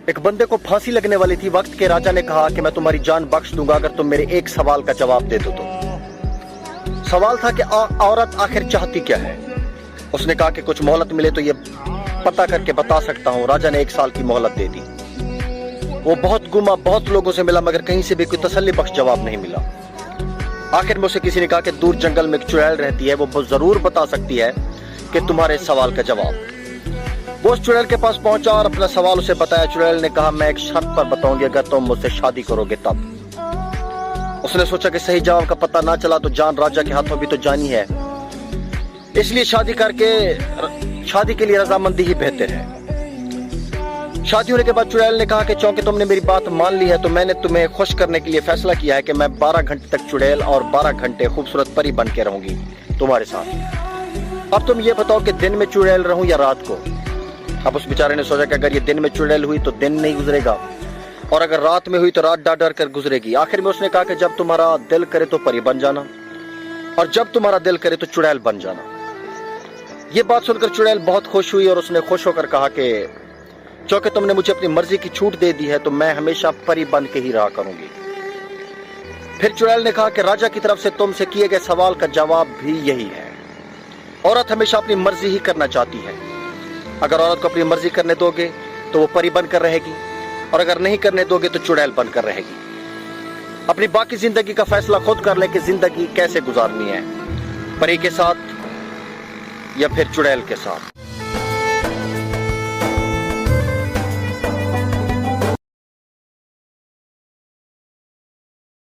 ایک بندے کو پھانسی لگنے والی تھی، وقت کے راجا نے کہا کہ میں تمہاری جان بخش دوں گا اگر تم میرے ایک سوال کا جواب دے دو تو۔ سوال تھا کہ عورت آخر چاہتی کیا ہے؟ اس نے کہا کہ کچھ مہلت ملے تو یہ پتہ کر کے بتا سکتا ہوں۔ راجا نے 1 سال کی مہلت دے دی۔ وہ بہت گھوما، بہت لوگوں سے ملا، مگر کہیں سے بھی کوئی تسلی بخش جواب نہیں ملا۔ آخر میں اسے کسی نے کہا کہ دور جنگل میں ایک چڑیل رہتی ہے، وہ ضرور بتا سکتی ہے کہ تمہارے سوال کا جواب۔ وہ اس چڑیل کے پاس پہنچا اور اپنا سوال اسے بتایا۔ چڑیل نے کہا میں ایک شرط پر بتاؤں گی، اگر تم مجھ سے شادی کرو گے تب۔ اس نے سوچا کہ صحیح جواب کا پتہ نہ چلا تو جان راجا کے ہاتھوں بھی تو جانی ہے، اس لیے شادی کے لیے رضامندی ہی بہتر ہے۔ شادی ہونے کے بعد چڑیل نے کہا کہ چونکہ تم نے میری بات مان لی ہے تو میں نے تمہیں خوش کرنے کے لیے فیصلہ کیا ہے کہ میں 12 گھنٹے تک چڑیل اور 12 گھنٹے خوبصورت پری بن کے رہوں گی تمہارے ساتھ۔ اب تم یہ بتاؤ کہ دن میں چڑیل رہوں یا رات کو؟ اب اس بیچارے نے سوچا کہ اگر یہ دن میں چڑیل ہوئی تو دن نہیں گزرے گا، اور اگر رات میں ہوئی تو رات ڈر کر گزرے گی۔ آخر میں اس نے کہا کہ جب تمہارا دل کرے تو پری بن جانا، اور جب تمہارا دل کرے تو چڑیل بن جانا۔ یہ بات سن کر چڑیل بہت خوش ہوئی اور اس نے خوش ہو کر کہا کہ چونکہ تم نے مجھے اپنی مرضی کی چھوٹ دے دی ہے تو میں ہمیشہ پری بن کے ہی رہا کروں گی۔ پھر چڑیل نے کہا کہ راجا کی طرف سے تم سے کیے گئے سوال کا جواب بھی یہی ہے، عورت ہمیشہ اپنی مرضی ہی کرنا چاہتی ہے۔ اگر عورت کو اپنی مرضی کرنے دو گے تو وہ پری بن کر رہے گی، اور اگر نہیں کرنے دو گے تو چڑیل بن کر رہے گی۔ اپنی باقی زندگی کا فیصلہ خود کر لیں کہ زندگی کیسے گزارنی ہے، پری کے ساتھ یا پھر چڑیل کے ساتھ۔